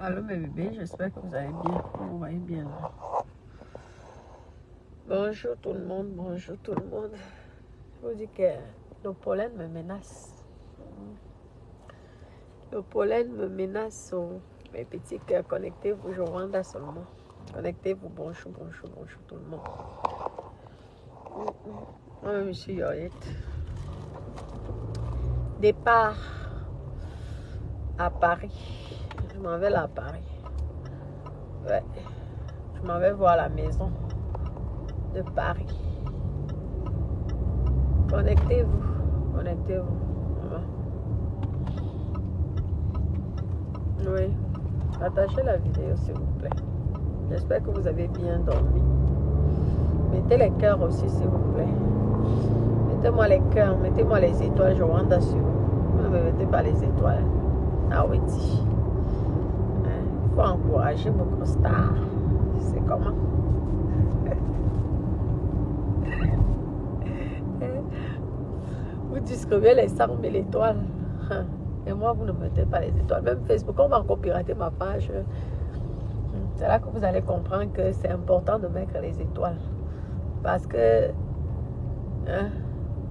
Allô mes bébés, j'espère que vous allez bien, vous voyez bien là. Bonjour tout le monde, bonjour tout le monde. Je vous dis que le pollen me menace. Le pollen me menace, oh, mes petits cœurs. Connectez-vous, je Rwanda seulement. Connectez-vous, bonjour, bonjour, bonjour tout le monde. Moi-même, je suis Yolette. Départ à Paris. Je m'en vais là à Paris. Ouais. Je m'en vais voir la maison de Paris. Connectez-vous. Connectez-vous. Oui. Partagez la vidéo s'il vous plaît. J'espère que vous avez bien dormi. Mettez les cœurs aussi s'il vous plaît. Mettez-moi les cœurs, mettez-moi les étoiles, je rentre dessus. Ne me mettez pas les étoiles. Ah oui, il faut encourager vos stars. C'est comment? Vous distribuez les 100 000 étoiles. Et moi, vous ne mettez pas les étoiles. Même Facebook, on va encore pirater ma page. C'est là que vous allez comprendre que c'est important de mettre les étoiles. Parce que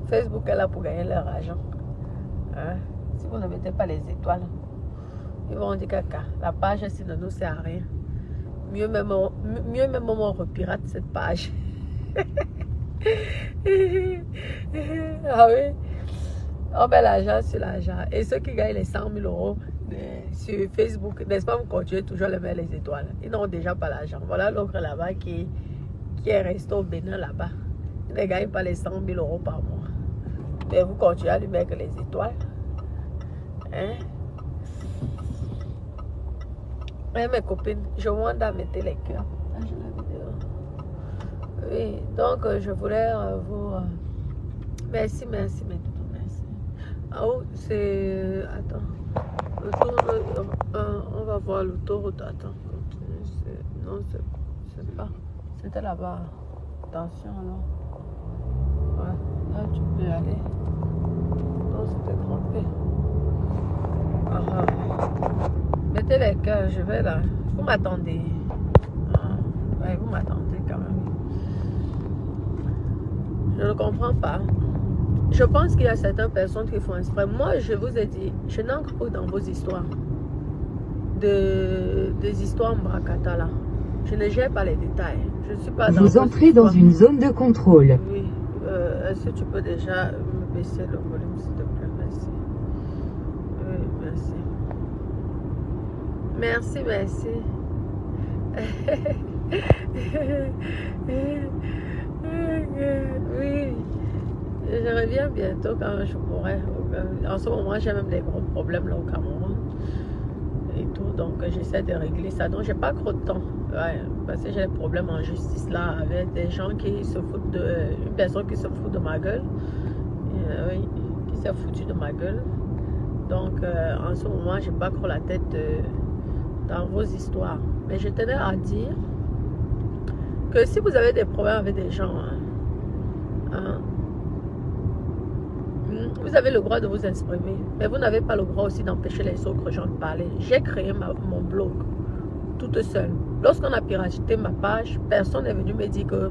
Facebook est là pour gagner leur argent. Si vous ne mettez pas les étoiles, ils vont dire caca. La page, si ne nous sert à rien. Mieux même on repirate cette page. Ah oui. On met l'argent sur l'argent. Et ceux qui gagnent les 100 000 euros sur Facebook, n'est-ce pas, vous continuez toujours à les mettre les étoiles. Ils n'ont déjà pas l'argent. Voilà l'autre là-bas qui est resté au Bénin là-bas. Il ne gagne pas les 100 000 euros par mois. Mais vous continuez à lui mettre les étoiles. Mes copines, je vous demande à mettre les cœurs. Oui, donc je voulais vous... Merci, merci, merci. Ah oh, c'est... Attends. Le tour, on va voir l'autoroute. Attends. Non, c'est pas... C'était là-bas. Attention, alors. Ouais, là, tu peux aller. Non, c'était trompé. Mettez les cœurs, je vais là. Vous m'attendez. Ouais, vous m'attendez quand même. Je ne comprends pas. Je pense qu'il y a certaines personnes qui font exprès. Moi, je vous ai dit, je n'entre pas dans vos histoires. Des histoires Mbrakata là. Je ne gère pas les détails. Je ne suis pas dans Vous entrez dans une zone de contrôle. Oui. Est-ce que tu peux déjà me baisser le volume, s'il te plaît? Merci. Oui, merci. Merci, merci. Oui. Je reviens bientôt quand je pourrai. En ce moment, j'ai même des gros problèmes là au Cameroun. Et tout, donc j'essaie de régler ça. Donc, j'ai pas trop de temps. Ouais, parce que j'ai des problèmes en justice là avec des gens qui se foutent de. Une personne qui se fout de ma gueule. Oui, qui s'est foutu de ma gueule. Donc, en ce moment, j'ai pas trop la tête dans vos histoires. Mais je tenais à dire que si vous avez des problèmes avec des gens, vous avez le droit de vous exprimer, mais vous n'avez pas le droit aussi d'empêcher les autres gens de parler. J'ai créé mon blog toute seule. Lorsqu'on a piraté ma page, personne n'est venu me dire que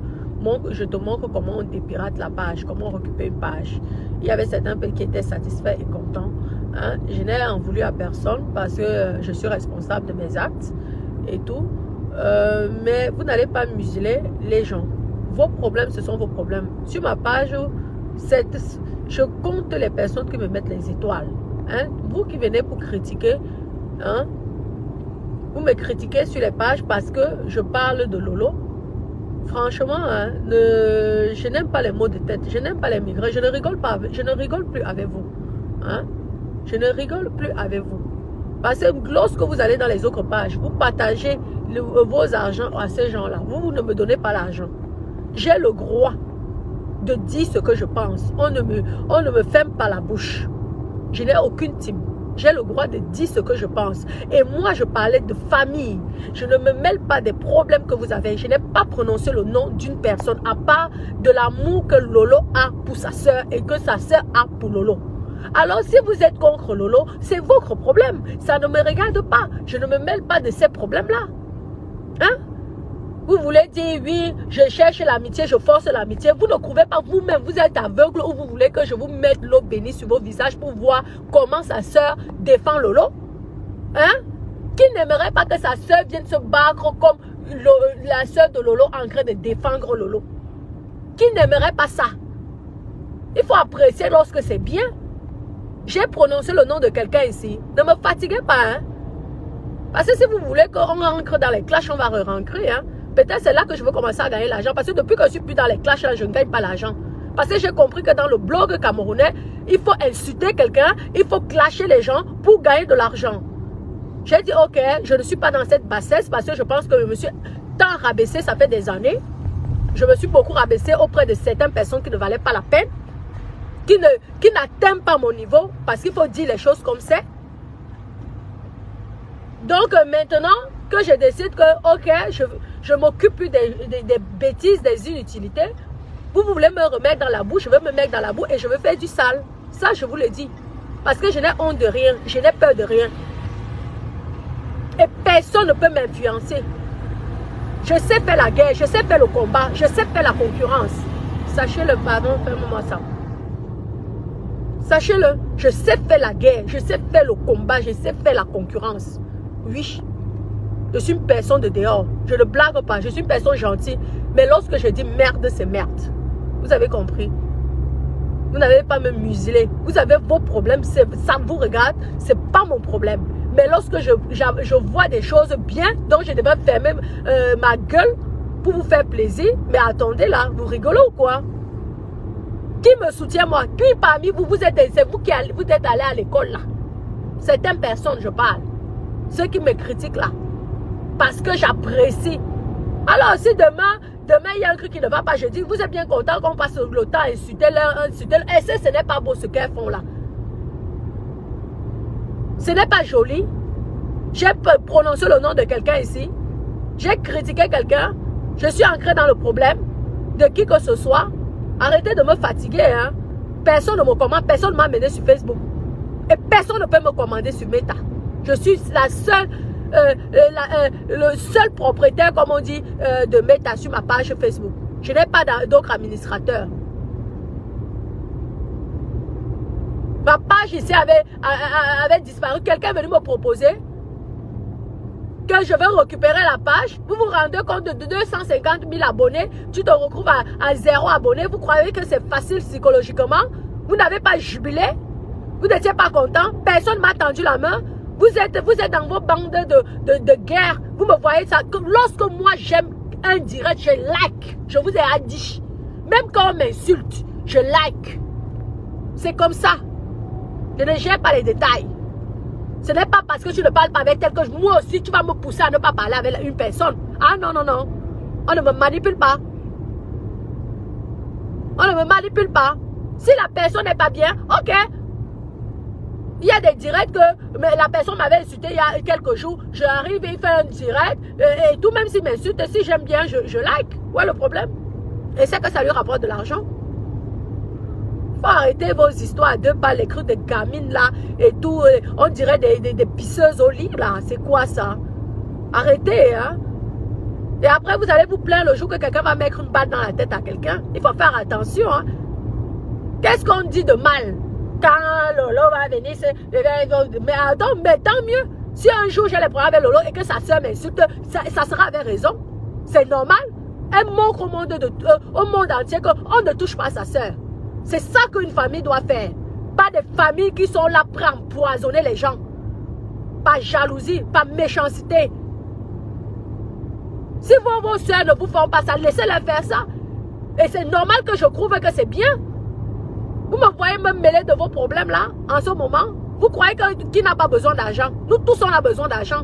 je te montre comment on dépirate la page, comment on récupère une page. Il y avait certains qui étaient satisfaits et contents. Je n'ai en voulu à personne parce que je suis responsable de mes actes et tout. Mais vous n'allez pas museler les gens. Vos problèmes, ce sont vos problèmes. Sur ma page, je compte les personnes qui me mettent les étoiles. Vous qui venez pour critiquer, vous me critiquez sur les pages parce que je parle de Lolo. Franchement, je n'aime pas les mots de tête. Je n'aime pas les migrants. Je ne rigole pas. Je ne rigole plus avec vous. Je ne rigole plus avec vous. Parce que lorsque vous allez dans les autres pages, vous partagez vos argent à ces gens-là. Vous ne me donnez pas l'argent. J'ai le droit de dire ce que je pense. On ne me ferme pas la bouche. Je n'ai aucune team. J'ai le droit de dire ce que je pense. Et moi, je parlais de famille. Je ne me mêle pas des problèmes que vous avez. Je n'ai pas prononcé le nom d'une personne à part de l'amour que Lolo a pour sa soeur et que sa soeur a pour Lolo. Alors si vous êtes contre Lolo, c'est votre problème. Ça ne me regarde pas. Je ne me mêle pas de ces problèmes-là. Hein? Vous voulez dire, oui, je cherche l'amitié, je force l'amitié. Vous ne trouvez pas vous-même, vous êtes aveugle ou vous voulez que je vous mette l'eau bénie sur vos visages pour voir comment sa soeur défend Lolo? Hein? Qui n'aimerait pas que sa soeur vienne se battre comme la soeur de Lolo en train de défendre Lolo? Qui n'aimerait pas ça? Il faut apprécier lorsque c'est bien. J'ai prononcé le nom de quelqu'un ici. Ne me fatiguez pas, hein? Parce que si vous voulez qu'on rentre dans les clashs, on va re-rentrer, hein? Peut-être c'est là que je veux commencer à gagner l'argent. Parce que depuis que je suis plus dans les clashs, là, je ne gagne pas l'argent. Parce que j'ai compris que dans le blog camerounais, il faut insulter quelqu'un, il faut clasher les gens pour gagner de l'argent. J'ai dit, ok, je ne suis pas dans cette bassesse parce que je pense que je me suis tant rabaissé, ça fait des années. Je me suis beaucoup rabaissé auprès de certaines personnes qui ne valaient pas la peine, qui n'atteignent pas mon niveau, parce qu'il faut dire les choses comme c'est. Donc maintenant que je décide que, ok, je m'occupe plus des bêtises, des inutilités, vous voulez me remettre dans la boue, je vais me mettre dans la boue et je vais faire du sale. Ça, je vous le dis. Parce que je n'ai honte de rien, je n'ai peur de rien. Et personne ne peut m'influencer. Je sais faire la guerre, je sais faire le combat, je sais faire la concurrence. Sachez-le, pardon, fais-moi ça. Sachez-le, je sais faire la guerre, je sais faire le combat, je sais faire la concurrence. Oui, je suis une personne de dehors. Je ne blague pas, je suis une personne gentille. Mais lorsque je dis merde, c'est merde. Vous avez compris? Vous n'avez pas me museler. Vous avez vos problèmes, ça vous regarde, c'est pas mon problème. Mais lorsque je vois des choses bien, donc je devrais fermer ma gueule pour vous faire plaisir. Mais attendez là, vous rigolez ou quoi? Qui me soutient moi? Qui parmi vous, c'est vous qui vous êtes allé à l'école là? Certaines personnes, je parle. Ceux qui me critiquent là. Parce que j'apprécie. Alors si demain, il y a un truc qui ne va pas, je dis, vous êtes bien content qu'on passe le temps à insulter l'un, et ce n'est pas beau ce qu'elles font là. Ce n'est pas joli. J'ai prononcé le nom de quelqu'un ici. J'ai critiqué quelqu'un. Je suis ancré dans le problème de qui que ce soit. Arrêtez de me fatiguer. Hein. Personne ne me commande. Personne ne m'a mené sur Facebook. Et personne ne peut me commander sur Meta. Je suis la seule, le seul propriétaire, comme on dit, de Meta sur ma page Facebook. Je n'ai pas d'autres administrateurs. Ma page ici avait disparu. Quelqu'un est venu me proposer que je vais récupérer la page. Vous vous rendez compte de 250 000 abonnés. Tu te retrouves à 0 abonnés. Vous croyez que c'est facile psychologiquement? Vous n'avez pas jubilé? Vous n'étiez pas content? Personne ne m'a tendu la main? Vous êtes dans vos bandes de guerre. Vous me voyez ça? Lorsque moi j'aime un direct, je like. Je vous ai dit. Même quand on m'insulte, je like. C'est comme ça. Je ne gère pas les détails. Ce n'est pas parce que tu ne parles pas avec tel que moi aussi, tu vas me pousser à ne pas parler avec une personne. Ah non, non, non. On ne me manipule pas. On ne me manipule pas. Si la personne n'est pas bien, ok. Il y a des directs que la personne m'avait insulté il y a quelques jours. J'arrive et il fait un direct. Et tout, même s'il m'insulte, si j'aime bien, je like. Où est le problème? Et c'est que ça lui rapporte de l'argent. Faut arrêter vos histoires à deux pas, les cris de gamines là et tout. On dirait des pisseuses au lit là. C'est quoi ça? Arrêtez, hein. Et après, vous allez vous plaindre le jour que quelqu'un va mettre une balle dans la tête à quelqu'un. Il faut faire attention, hein. Qu'est-ce qu'on dit de mal? Quand Lolo va venir, mais attends, mais tant mieux. Si un jour j'ai les problèmes avec Lolo et que sa soeur m'insulte, ça sera avec raison. C'est normal. Elle montre au monde entier qu'on ne touche pas sa soeur. C'est ça qu'une famille doit faire. Pas des familles qui sont là pour empoisonner les gens. Pas jalousie, pas méchanceté. Si vos soeurs ne vous font pas ça, laissez-les faire ça. Et c'est normal que je trouve que c'est bien. Vous me voyez me mêler de vos problèmes là, en ce moment. Vous croyez qui n'a pas besoin d'argent? Nous tous, on a besoin d'argent.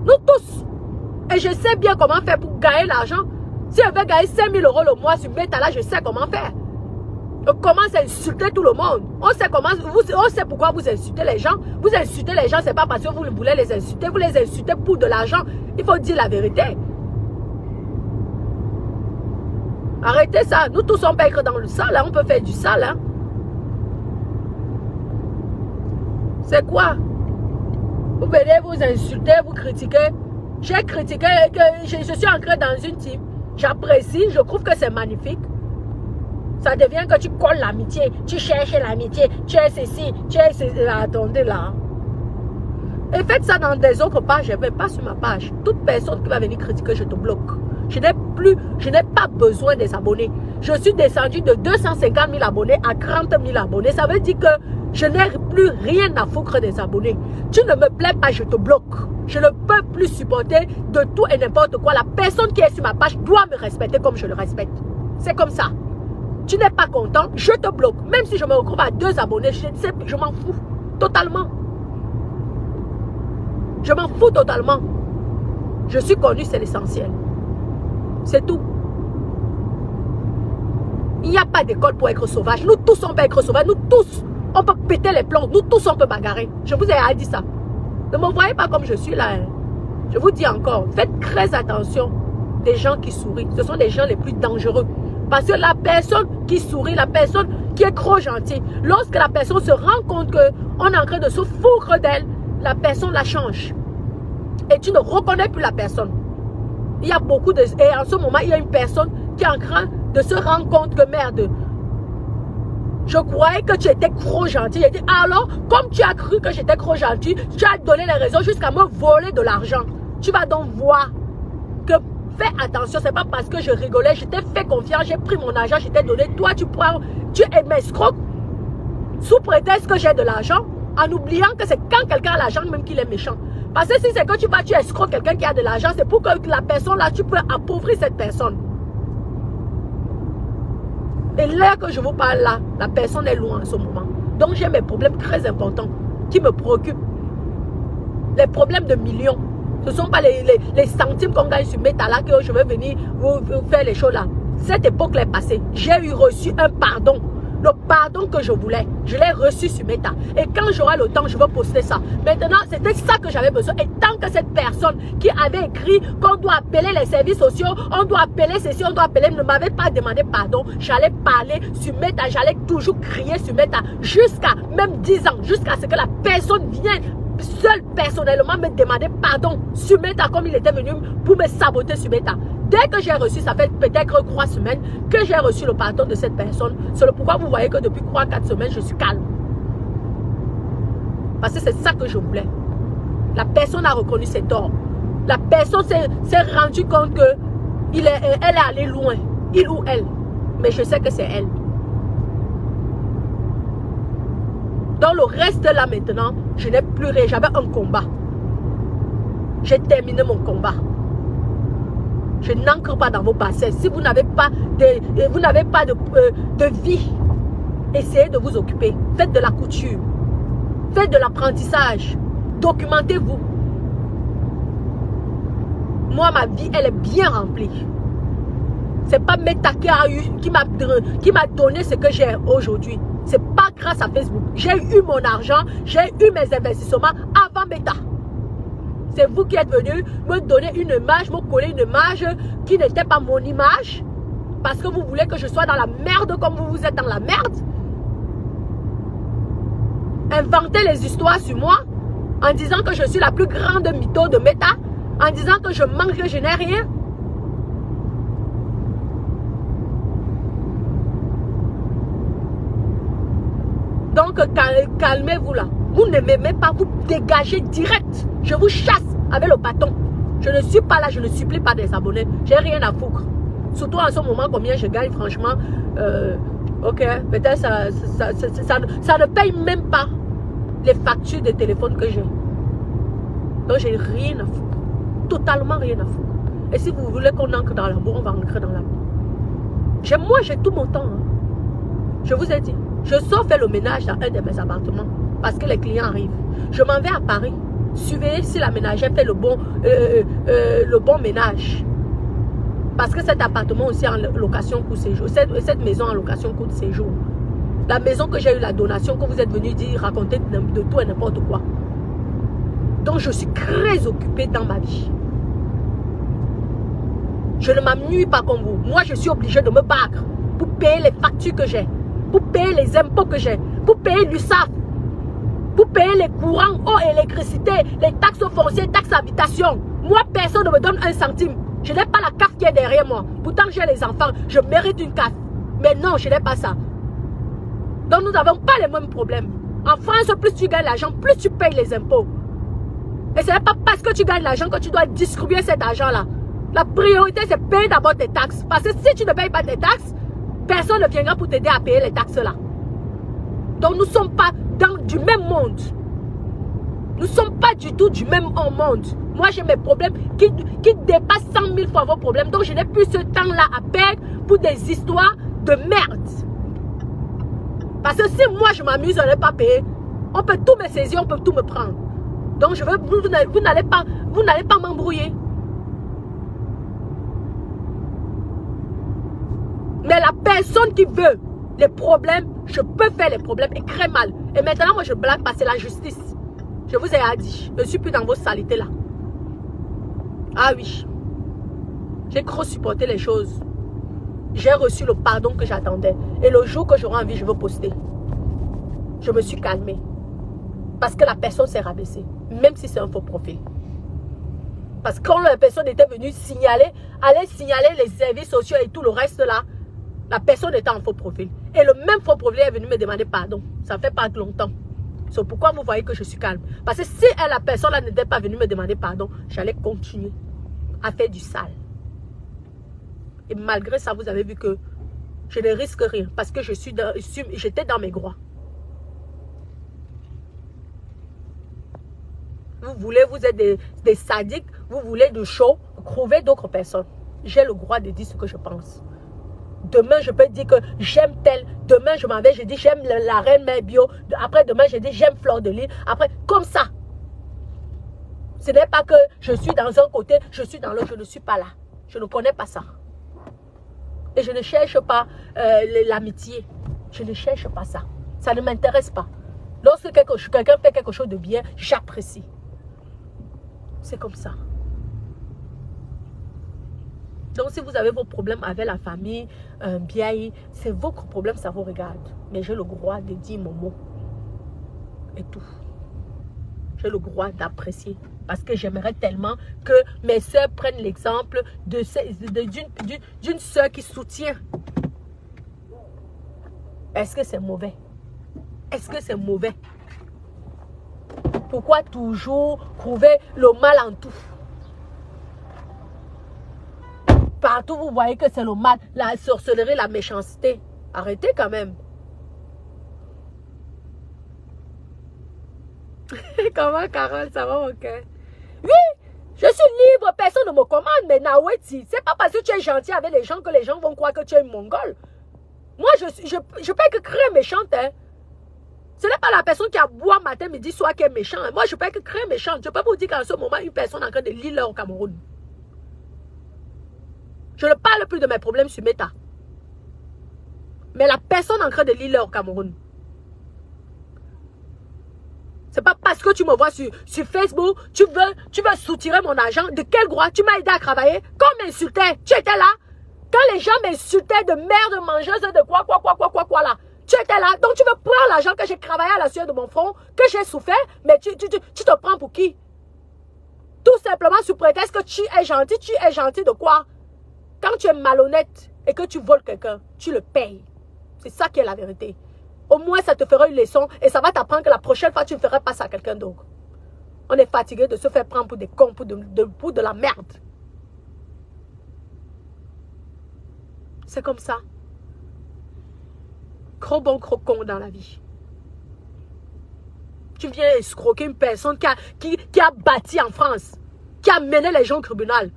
Nous tous. Et je sais bien comment faire pour gagner l'argent. Si je vais gagner 5 000 € le mois sur Meta, là, je sais comment faire. On commence à insulter tout le monde. On sait pourquoi vous insultez les gens. Vous insultez les gens, c'est pas parce que vous voulez les insulter. Vous les insultez pour de l'argent. Il faut dire la vérité. Arrêtez ça. Nous tous, on peut être dans le sale. Hein. On peut faire du sale. Hein. C'est quoi? Vous venez vous insulter, vous critiquer. J'ai critiqué que je suis entré dans une team. J'apprécie, je trouve que c'est magnifique. Ça devient que tu colles l'amitié, tu cherches l'amitié, tu es ceci, tu es ceci. Attendez là. Et faites ça dans des autres pages, je ne vais pas sur ma page. Toute personne qui va venir critiquer, je te bloque. Je n'ai pas besoin des abonnés. Je suis descendu de 250 000 abonnés à 30 000 abonnés. Ça veut dire que je n'ai plus rien à foutre des abonnés. Tu ne me plais pas, je te bloque. Je ne peux plus supporter de tout et n'importe quoi. La personne qui est sur ma page doit me respecter comme je le respecte. C'est comme ça. Tu n'es pas content, je te bloque. Même si je me retrouve à 2 abonnés, je m'en fous totalement. Je m'en fous totalement. Je suis connu, c'est l'essentiel. C'est tout. Il n'y a pas d'école pour être sauvage. Nous tous, on peut être sauvages. Nous tous, on peut péter les plombs. Nous tous, on peut bagarrer. Je vous ai dit ça. Ne me voyez pas comme je suis là. Hein. Je vous dis encore, faites très attention des gens qui sourient. Ce sont les gens les plus dangereux. Parce que la personne qui sourit, la personne qui est trop gentille, lorsque la personne se rend compte qu'on est en train de se foutre d'elle, la personne la change. Et tu ne reconnais plus la personne. Il y a beaucoup de... Et en ce moment, il y a une personne qui est en train de se rendre compte que merde, je croyais que tu étais trop gentil. J'ai dit, alors, comme tu as cru que j'étais trop gentil, tu as donné les raisons jusqu'à me voler de l'argent. Tu vas donc voir que fais attention, c'est pas parce que je rigolais, je t'ai fait confiance, j'ai pris mon argent, je t'ai donné. Toi, tu prends, tu es m'escroque sous prétexte que j'ai de l'argent, en oubliant que c'est quand quelqu'un a l'argent même qu'il est méchant. Parce que si c'est que tu escroques quelqu'un qui a de l'argent, c'est pour que la personne là, tu peux appauvrir cette personne. Et là que je vous parle là, la personne est loin en ce moment. Donc j'ai mes problèmes très importants qui me préoccupent. Les problèmes de millions. Ce ne sont pas les centimes qu'on gagne sur Meta là que je vais venir vous faire les choses là. Cette époque est passée. J'ai reçu un pardon. Le pardon que je voulais, je l'ai reçu sur Meta. Et quand j'aurai le temps, je vais poster ça. Maintenant, c'était ça que j'avais besoin. Et tant que cette personne qui avait écrit qu'on doit appeler les services sociaux, on doit appeler ceci, on doit appeler, ne m'avait pas demandé pardon, j'allais parler sur Meta, j'allais toujours crier sur Meta jusqu'à même 10 ans, jusqu'à ce que la personne vienne seul personnellement me demander pardon sur Meta comme il était venu pour me saboter sur Meta. Dès que j'ai reçu, ça fait peut-être 3 semaines que j'ai reçu le pardon de cette personne. C'est le pourquoi vous voyez que depuis 3-4 semaines, je suis calme. Parce que c'est ça que je voulais. La personne a reconnu ses torts. La personne s'est rendue compte qu'elle est allée loin. Il ou elle. Mais je sais que c'est elle. Dans le reste là maintenant, je n'ai plus rien. J'avais un combat. J'ai terminé mon combat. Je n'ancre pas dans vos bassins. Si vous n'avez pas de vie, essayez de vous occuper. Faites de la couture. Faites de l'apprentissage. Documentez-vous. Moi, ma vie, elle est bien remplie. C'est pas Meta qui m'a donné ce que j'ai aujourd'hui. C'est pas grâce à Facebook. J'ai eu mon argent, j'ai eu mes investissements avant Meta. C'est vous qui êtes venu me donner une image, me coller une image qui n'était pas mon image. Parce que vous voulez que je sois dans la merde comme vous êtes dans la merde. Inventez les histoires sur moi en disant que je suis la plus grande mytho de Meta. En disant que je manque, que je n'ai rien. Donc calmez-vous là. Vous ne m'aimez pas, vous dégagez direct. Je vous chasse avec le bâton. Je ne suis pas là, je ne supplie pas des abonnés. J'ai rien à foutre. Surtout en ce moment, combien je gagne, franchement. Ok, peut-être ça ne paye même pas les factures de téléphone que j'ai. Donc j'ai rien à foutre. Totalement rien à foutre. Et si vous voulez qu'on entre dans l'amour, on va entrer dans l'amour. Moi, j'ai tout mon temps. Hein. Je vous ai dit. Je sors faire le ménage dans un de mes appartements parce que les clients arrivent. Je m'en vais à Paris. Surveiller si la ménagère fait le bon ménage. Parce que cet appartement aussi en location coûte séjour. Cette maison en location coûte séjour. La maison que j'ai eu, la donation que vous êtes venu dire, raconter de tout et n'importe quoi. Donc je suis très occupée dans ma vie. Je ne m'amuse pas comme vous. Moi, je suis obligée de me battre pour payer les factures que j'ai. Pour payer les impôts que j'ai, pour payer l'USAF, pour payer les courants, eau, électricité, les taxes foncières, taxes d'habitation. Moi, personne ne me donne un centime. Je n'ai pas la CAF qui est derrière moi. Pourtant, j'ai les enfants. Je mérite une CAF. Mais non, je n'ai pas ça. Donc, nous n'avons pas les mêmes problèmes. En France, plus tu gagnes l'argent, plus tu payes les impôts. Et ce n'est pas parce que tu gagnes l'argent que tu dois distribuer cet argent-là. La priorité, c'est payer d'abord tes taxes. Parce que si tu ne payes pas tes taxes, personne ne viendra pour t'aider à payer les taxes-là. Donc, nous ne sommes pas du même monde. Nous ne sommes pas du tout du même monde. Moi, j'ai mes problèmes qui dépassent 100 000 fois vos problèmes. Donc, je n'ai plus ce temps-là à perdre pour des histoires de merde. Parce que si moi, je m'amuse, je n'ai pas payé, on peut tout me saisir, on peut tout me prendre. Donc, vous n'allez pas m'embrouiller. Mais la personne qui veut les problèmes, je peux faire les problèmes et très mal. Et maintenant, moi, je blague parce que c'est la justice. Je vous ai dit, je ne suis plus dans vos saletés là. Ah oui. J'ai trop supporté les choses. J'ai reçu le pardon que j'attendais. Et le jour que j'aurai envie, je veux poster. Je me suis calmée. Parce que la personne s'est rabaissée. Même si c'est un faux profil. Parce que quand la personne était venue signaler, aller signaler les services sociaux et tout le reste là, la personne était en faux profil. Et le même faux profil est venu me demander pardon. Ça fait pas longtemps. C'est pourquoi vous voyez que je suis calme. Parce que si la personne là n'était pas venue me demander pardon, j'allais continuer à faire du sale. Et malgré ça, vous avez vu que je ne risque rien. Parce que j'étais dans mes droits. Vous voulez, vous êtes des sadiques, vous voulez du show, trouvez d'autres personnes. J'ai le droit de dire ce que je pense. Demain, je peux dire que j'aime tel. Demain, je m'en vais, je dis j'aime la reine mère bio. Après, demain, je dis j'aime Fleur de Lys. Après, comme ça. Ce n'est pas que je suis dans un côté, je suis dans l'autre, je ne suis pas là. Je ne connais pas ça. Et je ne cherche pas l'amitié. Je ne cherche pas ça. Ça ne m'intéresse pas. Lorsque quelqu'un fait quelque chose de bien, j'apprécie. C'est comme ça. Donc, si vous avez vos problèmes avec la famille, bien, c'est votre problème, ça vous regarde. Mais j'ai le droit de dire mon mot. Et tout. J'ai le droit d'apprécier. Parce que j'aimerais tellement que mes soeurs prennent l'exemple d'une soeur qui soutient. Est-ce que c'est mauvais? Est-ce que c'est mauvais? Pourquoi toujours trouver le mal en tout? Partout, vous voyez que c'est le mal, la sorcellerie, la méchanceté. Arrêtez quand même. Comment, Carole, ça va mon cœur? Oui, je suis libre, personne ne me commande, mais Naweti, c'est pas parce que tu es gentil avec les gens que les gens vont croire que tu es une mongole. Moi, je peux que créer méchante, hein. Ce n'est pas la personne qui a boit matin, midi, soir qui est méchante. Moi, je peux que créer méchante. Je peux vous dire qu'en ce moment, une personne est en train de lire au Cameroun. Je ne parle plus de mes problèmes sur Meta. Mais la personne en train de lire au Cameroun. C'est pas parce que tu me vois sur Facebook, tu veux soutirer mon argent. De quel droit? Tu m'as aidé à travailler. Quand on m'insultait, tu étais là. Quand les gens m'insultaient de merde mangeuse, de quoi là. Tu étais là. Donc tu veux prendre l'argent que j'ai travaillé à la sueur de mon front, que j'ai souffert, mais tu te prends pour qui? Tout simplement sous prétexte que tu es gentil de quoi? Quand tu es malhonnête et que tu voles quelqu'un, tu le payes. C'est ça qui est la vérité. Au moins, ça te fera une leçon et ça va t'apprendre que la prochaine fois, tu ne feras pas ça à quelqu'un d'autre. On est fatigué de se faire prendre pour des cons, pour de la merde. C'est comme ça. Gros bon, gros con dans la vie. Tu viens escroquer une personne qui a bâti en France, qui a mené les gens au tribunal.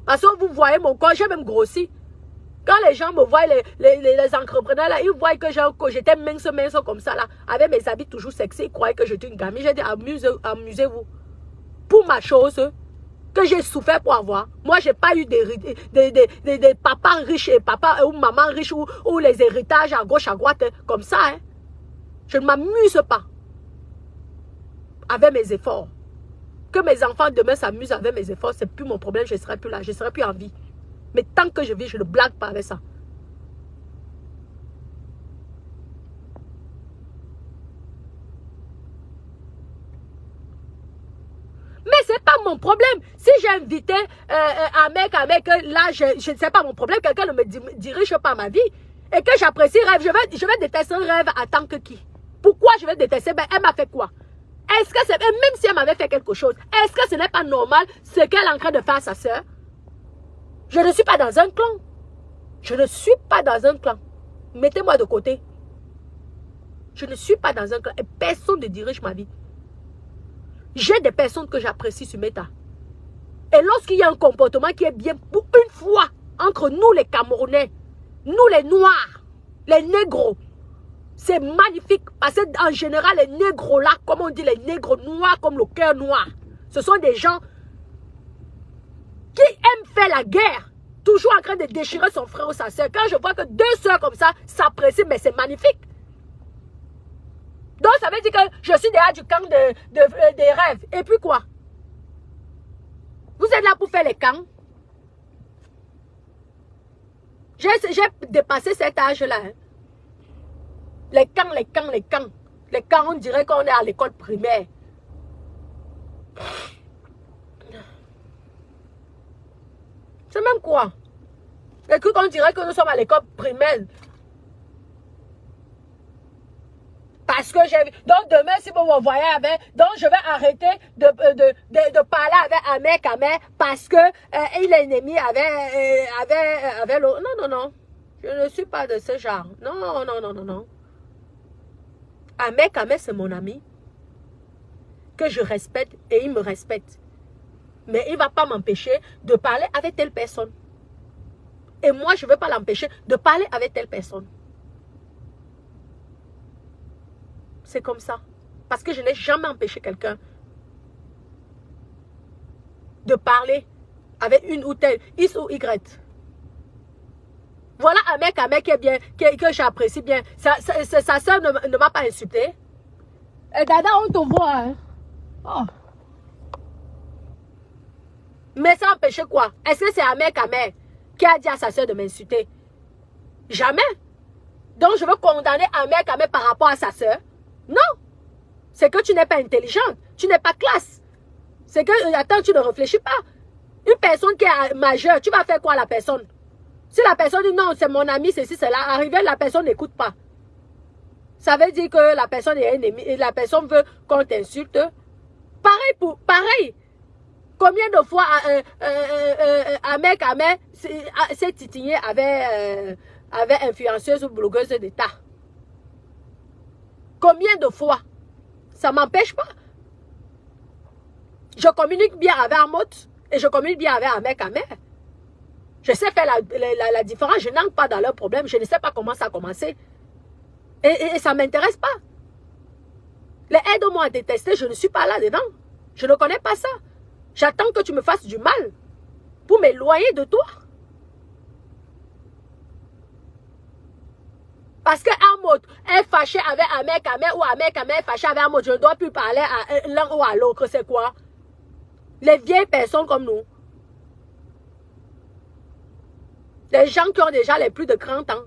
Parce que vous voyez mon corps, j'ai même grossi. Quand les gens me voient, les entrepreneurs, là, ils voient que j'étais mince comme ça, là, avec mes habits toujours sexy, ils croyaient que j'étais une gamine. J'ai dit, amusez-vous. Pour ma chose que j'ai souffert pour avoir, moi, je n'ai pas eu des papas riches et papas ou maman riches ou les héritages à gauche, à droite, comme ça. Hein. Je ne m'amuse pas avec mes efforts. Que mes enfants demain s'amusent avec mes efforts, c'est plus mon problème, je ne serai plus là, je ne serai plus en vie. Mais tant que je vis, je ne blague pas avec ça. mon problème. Si j'ai invité un mec, là, je ne sais pas mon problème, quelqu'un ne me dirige pas ma vie. Et que j'apprécie Rêve, je vais détester Rêve en tant que qui? Pourquoi je vais détester? Ben, elle m'a fait quoi? Est-ce que c'est, même si elle m'avait fait quelque chose, est-ce que ce n'est pas normal ce qu'elle est en train de faire à sa soeur? Je ne suis pas dans un clan. Je ne suis pas dans un clan. Mettez-moi de côté. Je ne suis pas dans un clan et personne ne dirige ma vie. J'ai des personnes que j'apprécie sur Meta. Et lorsqu'il y a un comportement qui est bien pour une fois entre nous les Camerounais, nous les Noirs, les Négros, c'est magnifique parce qu'en général les Négros là, comme on dit les Négros noirs comme le cœur noir, ce sont des gens qui aiment faire la guerre, toujours en train de déchirer son frère ou sa soeur. Quand je vois que deux soeurs comme ça s'apprécient, mais c'est magnifique. Donc ça veut dire que je suis derrière du camp des Rêves. Et puis quoi? Vous êtes là pour faire les camps? J'ai dépassé cet âge-là. Hein. Les camps, les camps, les camps. Les camps, on dirait qu'on est à l'école primaire. C'est même quoi? Les trucs, on dirait que nous sommes à l'école primaire. Parce que j'ai... Donc demain, si vous me voyez avec... Donc je vais arrêter de parler avec un mec parce que il est ennemi avec l'autre. Non, non, non. Je ne suis pas de ce genre. Non, non, non, non, non. Un mec c'est mon ami. Que je respecte et il me respecte. Mais il ne va pas m'empêcher de parler avec telle personne. Et moi, je ne veux pas l'empêcher de parler avec telle personne. C'est comme ça. Parce que je n'ai jamais empêché quelqu'un de parler avec une ou telle, X ou Y. Voilà un mec qui est bien, que j'apprécie bien. Sa soeur ne m'a pas insulté. Et Dada, on te voit. Hein? Oh. Mais ça empêche quoi? Est-ce que c'est un mec qui a dit à sa soeur de m'insulter? Jamais. Donc je veux condamner un mec par rapport à sa soeur? Non. C'est que tu n'es pas intelligente. Tu n'es pas classe. C'est que, attends, tu ne réfléchis pas. Une personne qui est majeure, tu vas faire quoi à la personne? Si la personne dit non, c'est mon ami, ceci, cela, arrivé, la personne n'écoute pas. Ça veut dire que la personne est ennemie et la personne veut qu'on t'insulte. Pareil. Combien de fois un mec s'est titillé avec influenceuse ou blogueuse d'État? Combien de fois? Ça ne m'empêche pas. Je communique bien avec Amot et je communique bien avec un mec. Je sais faire la différence. Je n'entre pas dans leurs problèmes. Je ne sais pas comment ça a commencé. Et ça ne m'intéresse pas. Les aide-moi à détester, je ne suis pas là-dedans. Je ne connais pas ça. J'attends que tu me fasses du mal pour m'éloigner de toi. Parce que Amot est fâché avec un mec ou un mec est fâché avec Amot, je ne dois plus parler à l'un ou à l'autre. C'est quoi? Les vieilles personnes comme nous. Les gens qui ont déjà les plus de 30 ans.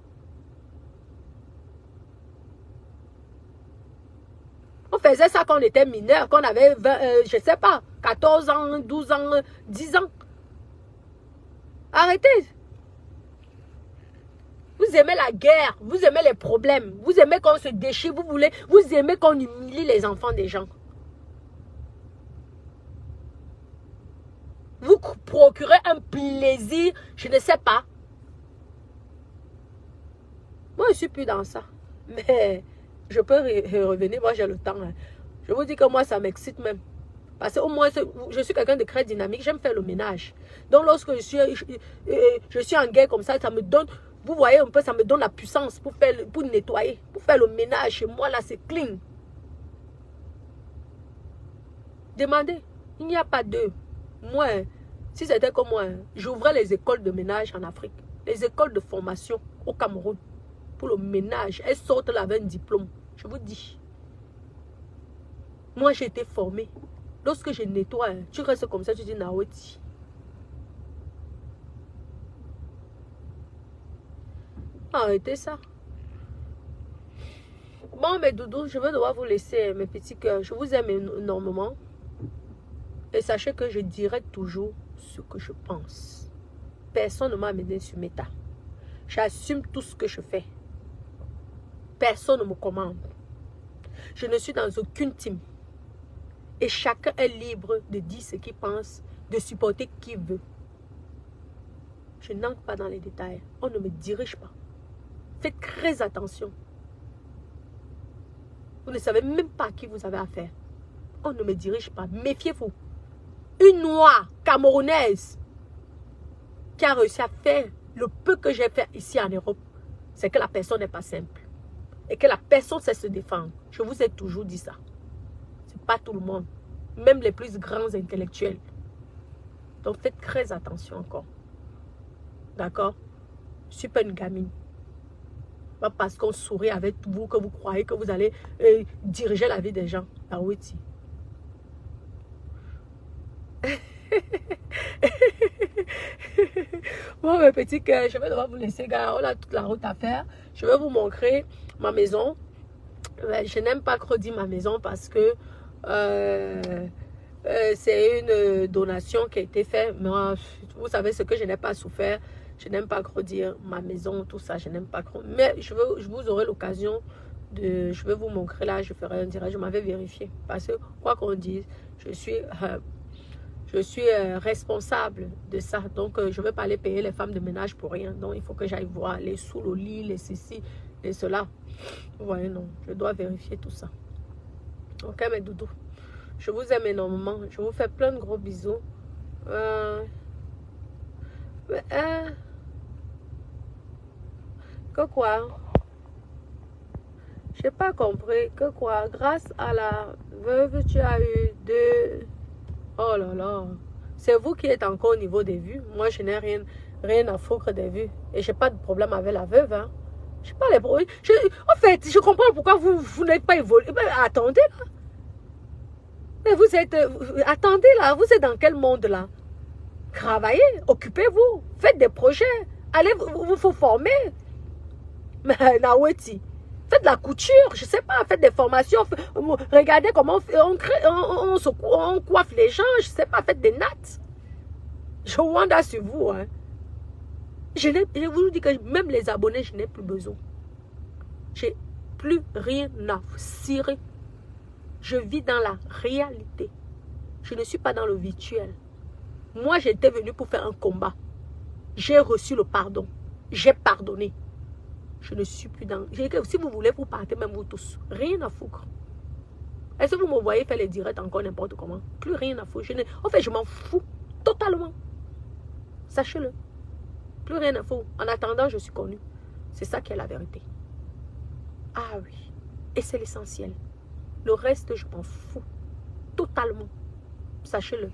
On faisait ça quand on était mineur, quand on avait 20, je ne sais pas, 14 ans, 12 ans, 10 ans. Arrêtez. Vous aimez la guerre, vous aimez les problèmes, vous aimez qu'on se déchire, vous aimez qu'on humilie les enfants des gens. Vous procurez un plaisir, je ne sais pas. Moi, je ne suis plus dans ça. Mais je peux revenir, moi j'ai le temps. Hein. Je vous dis que moi, ça m'excite même. Parce qu'au moins, je suis quelqu'un de très dynamique, j'aime faire le ménage. Donc, lorsque je suis en guerre comme ça me donne... Vous voyez un peu, ça me donne la puissance pour nettoyer, pour faire le ménage chez moi. Là, c'est clean. Demandez. Il n'y a pas d'eux. Moi, si c'était comme moi, j'ouvrais les écoles de ménage en Afrique. Les écoles de formation au Cameroun. Pour le ménage. Elles sortent là avec un diplôme. Je vous dis. Moi, j'ai été formée. Lorsque je nettoie, tu restes comme ça, tu dis Naweti. Arrêtez ça. Bon, mes doudous, je vais devoir vous laisser, mes petits cœurs. Je vous aime énormément. Et sachez que je dirai toujours ce que je pense. Personne ne m'a amené sur Meta. J'assume tout ce que je fais. Personne ne me commande. Je ne suis dans aucune team. Et chacun est libre de dire ce qu'il pense, de supporter qui veut. Je n'entre pas dans les détails. On ne me dirige pas. Faites très attention. Vous ne savez même pas à qui vous avez affaire. On ne me dirige pas. Méfiez-vous. Une noire camerounaise qui a réussi à faire le peu que j'ai fait ici en Europe, c'est que la personne n'est pas simple. Et que la personne sait se défendre. Je vous ai toujours dit ça. Ce n'est pas tout le monde. Même les plus grands intellectuels. Donc faites très attention encore. D'accord? Je ne suis pas une gamine. Pas parce qu'on sourit avec vous que vous croyez que vous allez diriger la vie des gens. Ah oui, si. Bon, mes petits cœurs, je vais devoir vous laisser, gars. On a toute la route à faire. Je vais vous montrer ma maison. Je n'aime pas trop dire ma maison parce que c'est une donation qui a été faite. Moi, vous savez ce que je n'ai pas souffert. Je n'aime pas trop dire ma maison, tout ça. Je n'aime pas trop. Mais je vous aurai l'occasion de... Je vais vous montrer là. Je ferai un direct. Je m'avais vérifié. Parce que, quoi qu'on dise, je suis responsable de ça. Donc, je ne vais pas aller payer les femmes de ménage pour rien. Donc, il faut que j'aille voir les sous le lit, les ceci, les cela. Vous voyez, non. Je dois vérifier tout ça. Ok, mes doudous. Je vous aime énormément. Je vous fais plein de gros bisous. Que quoi? Je n'ai pas compris. Que quoi? Grâce à la veuve, tu as eu deux... Oh là là. C'est vous qui êtes encore au niveau des vues. Moi, je n'ai rien à foutre des vues. Et je n'ai pas de problème avec la veuve. Hein. Je n'ai pas les problèmes. En fait, je comprends pourquoi vous n'êtes pas évolué. Mais attendez là. Mais vous êtes... attendez là. Vous êtes dans quel monde là? Travaillez. Occupez-vous. Faites des projets. Allez vous former. Mais Naweti. Faites la couture, je ne sais pas, faites des formations, regardez comment on coiffe les gens, je ne sais pas, faites des nattes. Je wonder sur vous. Hein. Je vous dis que même les abonnés, je n'ai plus besoin. J'ai plus rien à cirer. Je vis dans la réalité. Je ne suis pas dans le virtuel. Moi, j'étais venu pour faire un combat. J'ai reçu le pardon. J'ai pardonné. Je ne suis plus dans... Si vous voulez, vous partez même vous tous. Rien à foutre. Est-ce que vous me voyez faire les directs encore n'importe comment? Plus rien à foutre. En fait, je m'en fous totalement. Sachez-le. Plus rien à foutre. En attendant, je suis connue. C'est ça qui est la vérité. Ah oui. Et c'est l'essentiel. Le reste, je m'en fous. Totalement. Sachez-le.